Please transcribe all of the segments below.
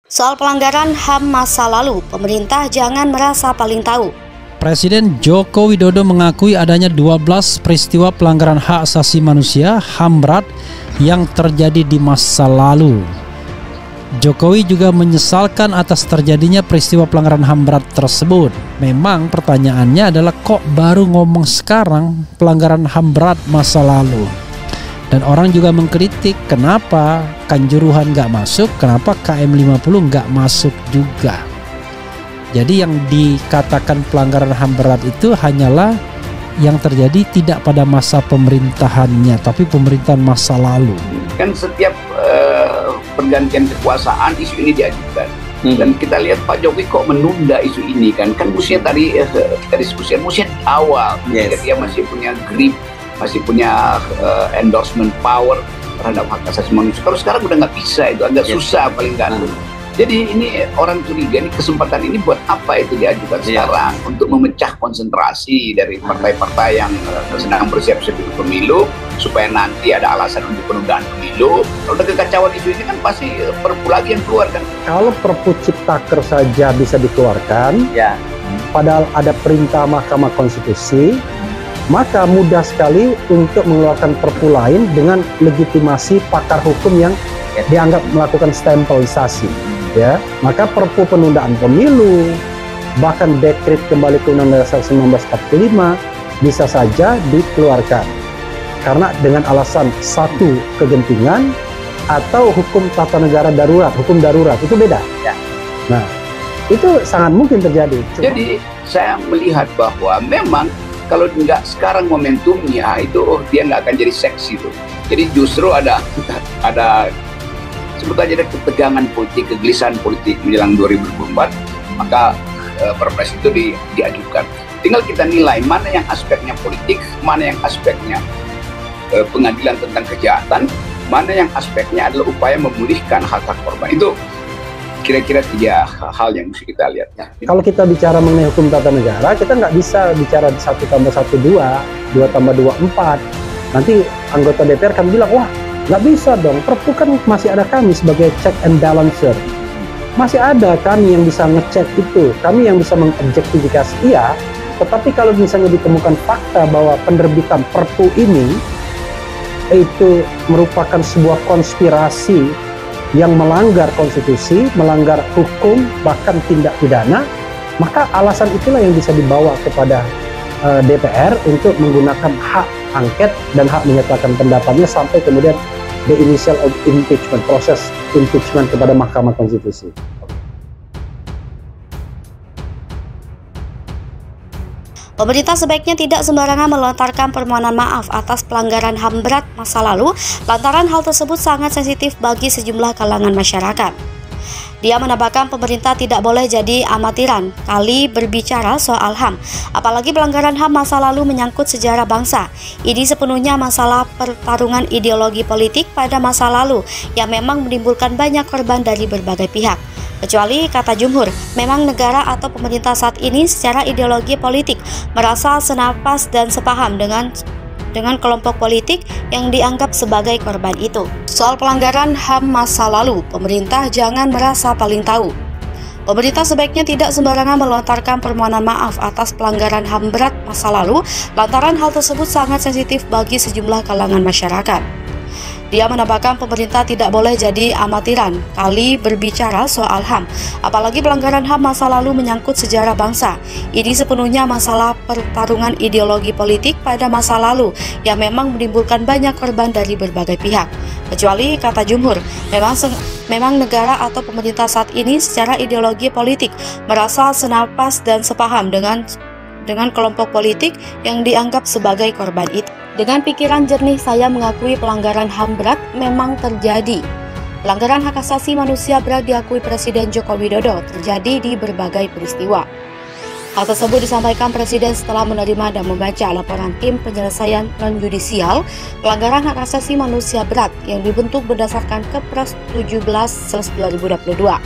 Soal pelanggaran HAM masa lalu, pemerintah jangan merasa paling tahu. Presiden Joko Widodo mengakui adanya 12 peristiwa pelanggaran hak asasi manusia HAM berat yang terjadi di masa lalu. Jokowi juga menyesalkan atas terjadinya peristiwa pelanggaran HAM berat tersebut. Memang pertanyaannya adalah kok baru ngomong sekarang pelanggaran HAM berat masa lalu? Dan orang juga mengkritik kenapa Kanjuruhan nggak masuk, kenapa KM50 nggak masuk juga. Jadi yang dikatakan pelanggaran HAM berat itu hanyalah yang terjadi tidak pada masa pemerintahannya, tapi pemerintahan masa lalu. Kan setiap pergantian kekuasaan isu ini diajukan. Dan kita lihat Pak Jokowi kok menunda isu ini kan mestinya tadi kita diskusikan mestinya di awal. Ketika dia masih punya grip, masih punya endorsement power terhadap hak asasi manusia. Kalau sekarang udah nggak bisa, itu agak susah paling nggak. Jadi ini orang curiga, ini kesempatan ini buat apa itu diajukan sekarang untuk memecah konsentrasi dari partai-partai yang sedang bersiap-siap untuk pemilu, supaya nanti ada alasan untuk penundaan pemilu. Kalau ada kekacauan isu ini kan pasti perpu lagi yang keluar kan. Kalau perpu Ciptaker saja bisa dikeluarkan, padahal ada perintah Mahkamah Konstitusi, maka mudah sekali untuk mengeluarkan perpu lain dengan legitimasi pakar hukum yang dianggap melakukan stempelisasi. Ya, maka perpu penundaan pemilu, bahkan dekret kembali ke Undang-Undang Dasar 1945 bisa saja dikeluarkan karena dengan alasan satu kegentingan atau hukum tata negara darurat, hukum darurat itu beda. Nah, itu sangat mungkin terjadi. Jadi saya melihat bahwa memang kalau nggak sekarang momentumnya itu dia nggak akan jadi seksi tuh. Jadi justru ada sebut aja ada ketegangan politik, kegelisahan politik menjelang 2024, maka perpres itu diajukan. Tinggal kita nilai mana yang aspeknya politik, mana yang aspeknya pengadilan tentang kejahatan, mana yang aspeknya adalah upaya memulihkan hak-hak korban. Itu kira-kira 3 hal yang mesti kita lihat. Kalau kita bicara mengenai hukum tata negara, kita nggak bisa bicara 1 tambah 1 2, 2 tambah 2 4. Nanti anggota DPR kan bilang, wah nggak bisa dong, perpu kan masih ada kami sebagai check and balancer. Masih ada kami yang bisa ngecek itu, kami yang bisa mengobjektifikasi, iya. Tetapi kalau misalnya ditemukan fakta bahwa penerbitan perpu ini itu merupakan sebuah konspirasi yang melanggar konstitusi, melanggar hukum, bahkan tindak pidana, maka alasan itulah yang bisa dibawa kepada DPR untuk menggunakan hak angket dan hak menyatakan pendapatnya sampai kemudian the initial of impeachment, proses impeachment kepada Mahkamah Konstitusi. Pemerintah sebaiknya tidak sembarangan melontarkan permohonan maaf atas pelanggaran HAM berat masa lalu, lantaran hal tersebut sangat sensitif bagi sejumlah kalangan masyarakat. Dia menambahkan pemerintah tidak boleh jadi amatiran kali berbicara soal HAM, apalagi pelanggaran HAM masa lalu menyangkut sejarah bangsa. Ini sepenuhnya masalah pertarungan ideologi politik pada masa lalu yang memang menimbulkan banyak korban dari berbagai pihak. Kecuali, kata Jumhur, memang negara atau pemerintah saat ini secara ideologi politik merasa senapas dan sepaham dengan kelompok politik yang dianggap sebagai korban itu. Soal pelanggaran HAM masa lalu, pemerintah jangan merasa paling tahu. Pemerintah sebaiknya tidak sembarangan melontarkan permohonan maaf atas pelanggaran HAM berat masa lalu, lantaran hal tersebut sangat sensitif bagi sejumlah kalangan masyarakat. Dia menambahkan pemerintah tidak boleh jadi amatiran kali berbicara soal HAM, apalagi pelanggaran HAM masa lalu menyangkut sejarah bangsa. Ini sepenuhnya masalah pertarungan ideologi politik pada masa lalu yang memang menimbulkan banyak korban dari berbagai pihak. Kecuali, kata Jumhur, memang negara atau pemerintah saat ini secara ideologi politik merasa senapas dan sepaham dengan kelompok politik yang dianggap sebagai korban itu. Dengan pikiran jernih saya mengakui pelanggaran HAM berat memang terjadi. Pelanggaran hak asasi manusia berat diakui Presiden Joko Widodo terjadi di berbagai peristiwa. Hal tersebut disampaikan Presiden setelah menerima dan membaca laporan tim penyelesaian non-yudisial pelanggaran hak asasi manusia berat yang dibentuk berdasarkan Kepres 17/2022.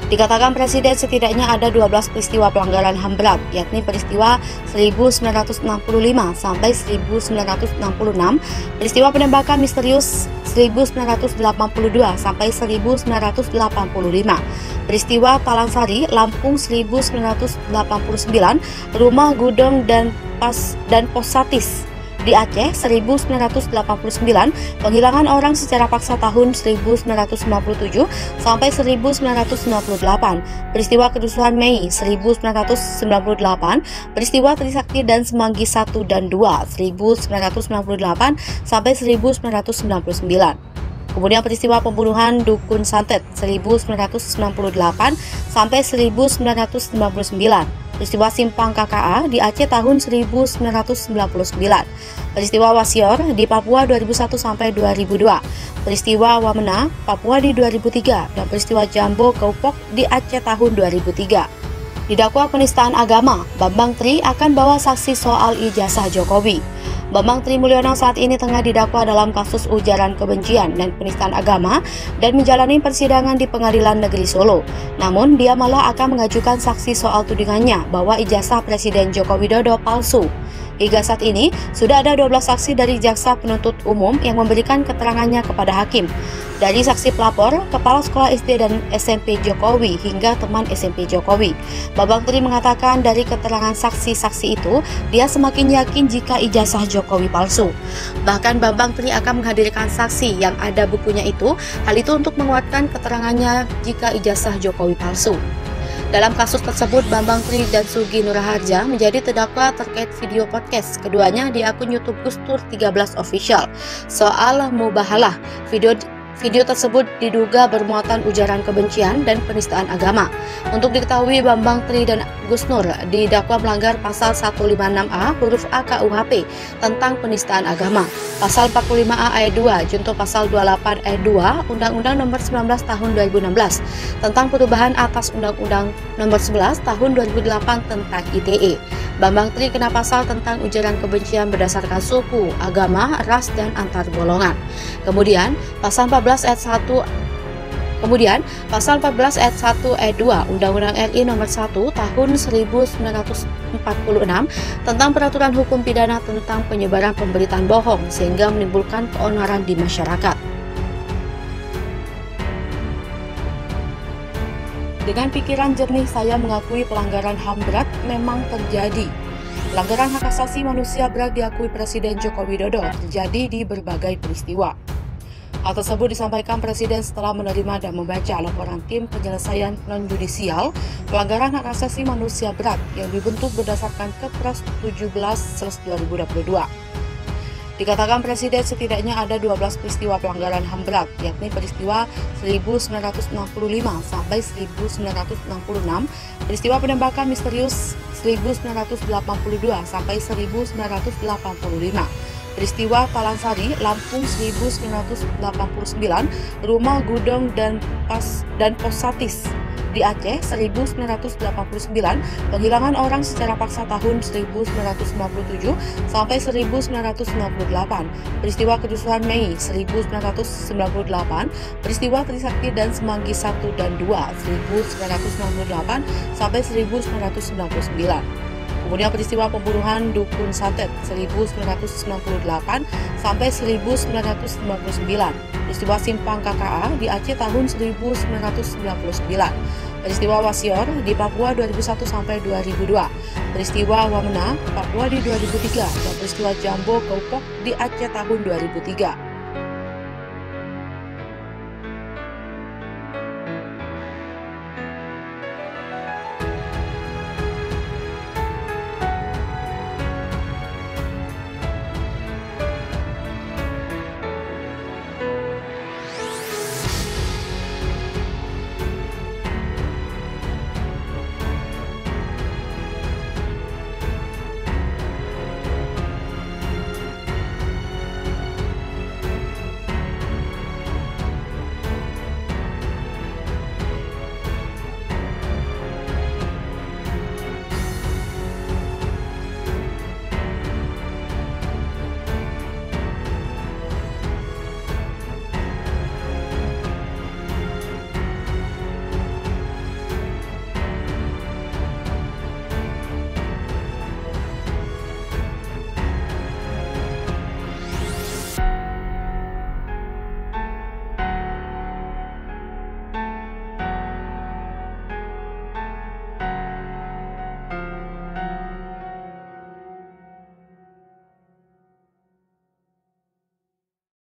Dikatakan Presiden setidaknya ada 12 peristiwa pelanggaran HAM berat, yakni peristiwa 1965 sampai 1966, peristiwa penembakan misterius 1982 sampai 1985, peristiwa Palangsari, Lampung 1989, Rumah Gudong dan Posatis di Aceh 1989, penghilangan orang secara paksa tahun 1997 sampai 1998, peristiwa kerusuhan Mei 1998, peristiwa Trisakti dan Semanggi 1 dan 2 1998 sampai 1999. Kemudian peristiwa pembunuhan Dukun Santet 1998 sampai 1999. Peristiwa Simpang KKA di Aceh tahun 1999, peristiwa Wasior di Papua 2001 sampai 2002, peristiwa Wamena Papua di 2003, dan peristiwa Jambo Gaupok di Aceh tahun 2003. Didakwa penistaan agama, Bambang Tri akan bawa saksi soal ijazah Jokowi. Bambang Tri Mulyono saat ini tengah didakwa dalam kasus ujaran kebencian dan penistaan agama dan menjalani persidangan di Pengadilan Negeri Solo. Namun, dia malah akan mengajukan saksi soal tudingannya bahwa ijazah Presiden Joko Widodo palsu. Hingga saat ini, sudah ada 12 saksi dari jaksa penuntut umum yang memberikan keterangannya kepada hakim. Dari saksi pelapor, kepala sekolah SD dan SMP Jokowi hingga teman SMP Jokowi. Bambang Tri mengatakan dari keterangan saksi-saksi itu, dia semakin yakin jika ijazah Jokowi palsu. Bahkan Bambang Tri akan menghadirkan saksi yang ada bukunya itu, hal itu untuk menguatkan keterangannya jika ijazah Jokowi palsu. Dalam kasus tersebut, Bambang Tri dan Sugi Nurharja menjadi terdakwa terkait video podcast keduanya di akun YouTube Gustur 13 Official soal mubahalah. Video tersebut diduga bermuatan ujaran kebencian dan penistaan agama. Untuk diketahui, Bambang Tri dan Gus Nur didakwa melanggar pasal 156A huruf A KUHP tentang penistaan agama, pasal 45A ayat 2 junto pasal 28 ayat 2 Undang-Undang Nomor 19 Tahun 2016 tentang perubahan atas Undang-Undang Nomor 11 Tahun 2008 tentang ITE. Bambang Tri kena pasal tentang ujaran kebencian berdasarkan suku, agama, ras, dan antar golongan. Kemudian pasal 14 ayat 1 ayat 2 Undang-Undang RI Nomor 1 Tahun 1946 tentang peraturan hukum pidana tentang penyebaran pemberitaan bohong sehingga menimbulkan keonaran di masyarakat. Dengan pikiran jernih, saya mengakui pelanggaran HAM berat memang terjadi. Pelanggaran hak asasi manusia berat diakui Presiden Joko Widodo terjadi di berbagai peristiwa. Hal tersebut disampaikan Presiden setelah menerima dan membaca laporan tim penyelesaian non-yudisial pelanggaran hak asasi manusia berat yang dibentuk berdasarkan Kepres 17/2022. Dikatakan Presiden setidaknya ada 12 peristiwa pelanggaran HAM berat, yakni peristiwa 1965 sampai 1966, peristiwa penembakan misterius 1982 sampai 1985, peristiwa Palangsari, Lampung 1989, Rumah Gudong dan Posatis di Aceh 1989, penghilangan orang secara paksa tahun 1997 sampai 1998, peristiwa kerusuhan Mei 1998, peristiwa Trisakti dan Semanggi 1 dan 2 1998 sampai 1999. Kemudian peristiwa pembunuhan Dukun Santet 1998 sampai 1999, peristiwa Simpang KKA di Aceh tahun 1999, peristiwa Wasior di Papua 2001 sampai 2002, peristiwa Wamena Papua di 2003, dan peristiwa Jambo Gaupok di Aceh tahun 2003.